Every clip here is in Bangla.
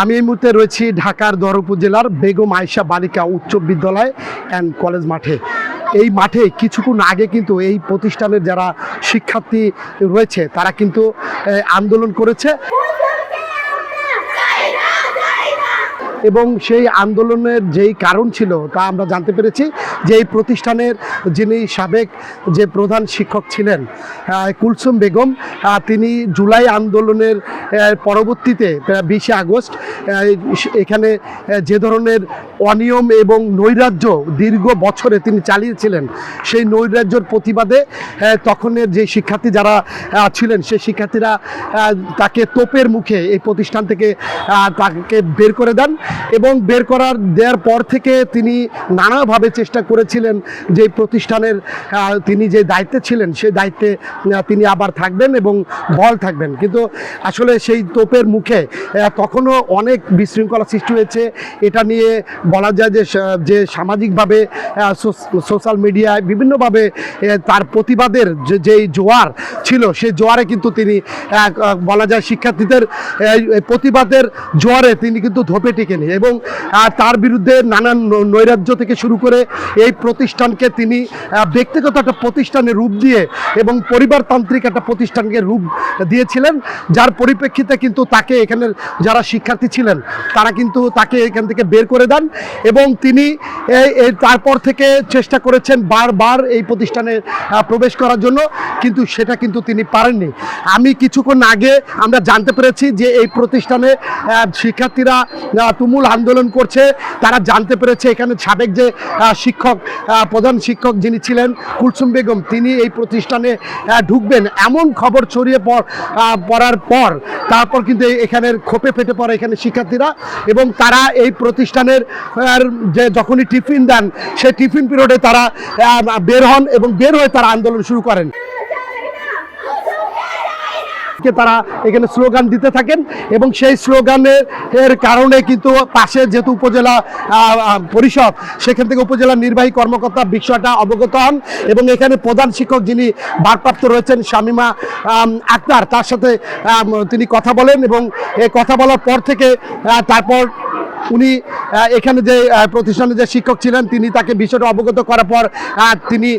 আমি এই মুহূর্তে রয়েছি ঢাকার দর উপজেলার বেগম আয়েশা বালিকা উচ্চ বিদ্যালয় অ্যান্ড কলেজ মাঠে। এই মাঠে কিছুক্ষণ আগে কিন্তু এই প্রতিষ্ঠানের যারা শিক্ষার্থী রয়েছে তারা কিন্তু আন্দোলন করেছে এবং সেই আন্দোলনের যেই কারণ ছিল তা আমরা জানতে পেরেছি যে এই প্রতিষ্ঠানের যিনি সাবেক যে প্রধান শিক্ষক ছিলেন কুলসুম বেগম, তিনি জুলাই আন্দোলনের পরবর্তীতে 20শে আগস্ট এখানে যে ধরনের অনিয়ম এবং নৈরাজ্য দীর্ঘ বছরে তিনি চালিয়েছিলেন, সেই নৈরাজ্যর প্রতিবাদে তখনের যে শিক্ষার্থী যারা ছিলেন সেই শিক্ষার্থীরা তাকে তোপের মুখে এই প্রতিষ্ঠান থেকে তাকে বের করে দেন এবং বের দেওয়ার পর থেকে তিনি নানাভাবে চেষ্টা করেছিলেন যে প্রতিষ্ঠানের তিনি যে দায়িত্বে ছিলেন সেই দায়িত্বে তিনি আবার থাকবেন এবং বল থাকবেন, কিন্তু আসলে সেই তোপের মুখে তখনও অনেক বিশৃঙ্খলা সৃষ্টি হয়েছে। এটা নিয়ে বলা যায় যে সামাজিকভাবে সোশ্যাল মিডিয়ায় বিভিন্নভাবে তার প্রতিবাদের যেই জোয়ার ছিল সেই জোয়ারে কিন্তু তিনি বলা যায় শিক্ষার্থীদের প্রতিবাদের জোয়ারে তিনি কিন্তু ধোপে টেকেনি এবং তার বিরুদ্ধে নানান নৈরাজ্য থেকে শুরু করে এই প্রতিষ্ঠানকে তিনি ব্যক্তিগত একটা প্রতিষ্ঠানে রূপ দিয়ে এবং পরিবারতান্ত্রিক একটা প্রতিষ্ঠানকে রূপ দিয়েছিলেন, যার পরিপ্রেক্ষিতে কিন্তু তাকে এখানের যারা শিক্ষার্থী ছিলেন তারা কিন্তু তাকে এখান থেকে বের করে দেন এবং তিনি তারপর থেকে চেষ্টা করেছেন বারবার এই প্রতিষ্ঠানে প্রবেশ করার জন্য, কিন্তু সেটা কিন্তু তিনি পারেননি। আমি কিছুক্ষণ আগে আমরা জানতে পেরেছি যে এই প্রতিষ্ঠানে শিক্ষার্থীরা তুমুল আন্দোলন করছে, তারা জানতে পেরেছে এখানে সাবেক যে শিক্ষক প্রধান শিক্ষক যিনি ছিলেন কুলসুম বেগম তিনি এই প্রতিষ্ঠানে ঢুকবেন এমন খবর ছড়িয়ে পড়ার পর তারপর কিন্তু এখানের ক্ষোভে ফেটে পড়ে এখানে শিক্ষার্থীরা এবং তারা এই প্রতিষ্ঠানের যে যখনই টিফিন দেন সেই টিফিন পিরিয়ডে তারা বের হন এবং বের হয়ে তারা আন্দোলন শুরু করেন। তারা এখানে স্লোগান দিতে থাকেন এবং সেই স্লোগানের কারণে কিন্তু পাশে যেহেতু উপজেলা পরিষদ সেখান থেকে উপজেলা নির্বাহী কর্মকর্তা বিষয়টা অবগত হন এবং এখানে প্রধান শিক্ষক যিনি ভারপ্রাপ্ত রয়েছেন শামিমা আক্তার তার সাথে তিনি কথা বলেন এবং এই কথা বলার পর থেকে তারপর উনি এখানে যে প্রতিষ্ঠানে যে শিক্ষক ছিলেন তিনি তাকে বিষয়টা অবগত করার পর তিনি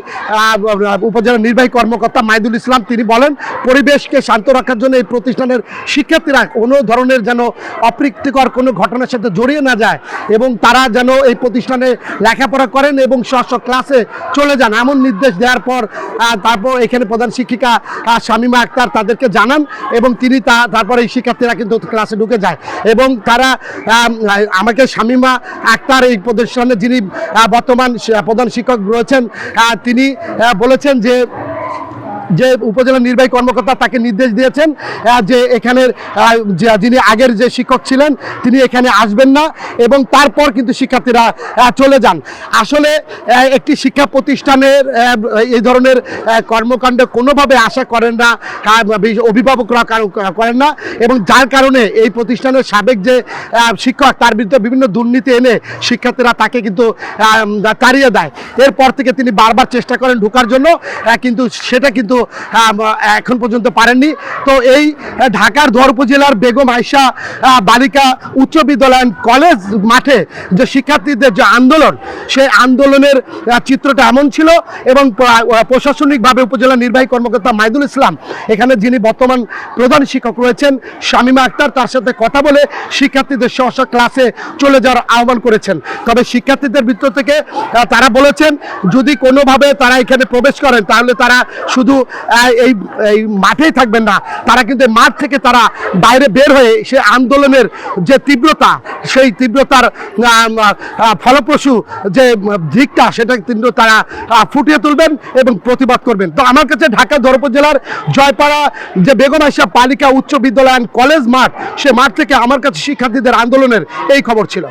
উপজেলা নির্বাহী কর্মকর্তা মাইদুল ইসলাম তিনি বলেন পরিবেশকে শান্ত রাখার জন্য এই প্রতিষ্ঠানের শিক্ষার্থীরা কোনো ধরনের যেন অপ্রীতিকর কোনো ঘটনার সাথে জড়িয়ে না যায় এবং তারা যেন এই প্রতিষ্ঠানে লেখাপড়া করেন এবং স্ব ক্লাসে চলে যান এমন নির্দেশ দেওয়ার পর তারপর এখানে প্রধান শিক্ষিকা শামিমা আক্তার তাদেরকে জানান এবং তিনি তারপরে এই শিক্ষার্থীরা কিন্তু ক্লাসে ঢুকে যায় এবং তারা আমাকে শামিমা আক্তার এই প্রতিষ্ঠানে যিনি বর্তমান প্রধান শিক্ষক রয়েছেন তিনি বলেছেন যে উপজেলা নির্বাহী কর্মকর্তা তাকে নির্দেশ দিয়েছেন যে এখানের যিনি আগের যে শিক্ষক ছিলেন তিনি এখানে আসবেন না এবং তারপর কিন্তু শিক্ষার্থীরা চলে যান। আসলে একটি শিক্ষা প্রতিষ্ঠানের এই ধরনের কর্মকাণ্ড কোনোভাবে আশা করেন না, অভিভাবকরা করেন না এবং যার কারণে এই প্রতিষ্ঠানের সাবেক যে শিক্ষক তার বিরুদ্ধে বিভিন্ন দুর্নীতি এনে শিক্ষার্থীরা তাকে কিন্তু তাড়িয়ে দেয়। এরপর থেকে তিনি বারবার চেষ্টা করেন ঢোকার জন্য, কিন্তু সেটা কিন্তু এখন পর্যন্ত পারেননি। তো এই ঢাকার দর উপজেলার বেগম আয়েশা বালিকা উচ্চ বিদ্যালয় কলেজ মাঠে যে শিক্ষার্থীদের যে আন্দোলন সেই আন্দোলনের চিত্রটা এমন ছিল এবং প্রশাসনিকভাবে উপজেলা নির্বাহী কর্মকর্তা মাইদুল ইসলাম এখানে যিনি বর্তমান প্রধান শিক্ষক রয়েছেন শামিমা আক্তার তার সাথে কথা বলে শিক্ষার্থীদের স্ব ক্লাসে চলে যাওয়ার আহ্বান করেছেন। তবে শিক্ষার্থীদের ভিতর থেকে তারা বলেছেন যদি কোনোভাবে তারা এখানে প্রবেশ করেন তাহলে তারা শুধু এই মাঠেই থাকবেন না, তারা কিন্তু মাঠ থেকে তারা বাইরে বের হয়ে সে আন্দোলনের যে তীব্রতা সেই তীব্রতার ফলপ্রসূ যে দিকটা সেটা কিন্তু তারা ফুটিয়ে তুলবেন এবং প্রতিবাদ করবেন। তো আমার কাছে ঢাকা দর উপজেলার জয়পাড়া যে বেগম আয়েশা বালিকা উচ্চ বিদ্যালয় অ্যান্ড কলেজ মাঠ সে মাঠ থেকে আমার কাছে শিক্ষার্থীদের আন্দোলনের এই খবর ছিল।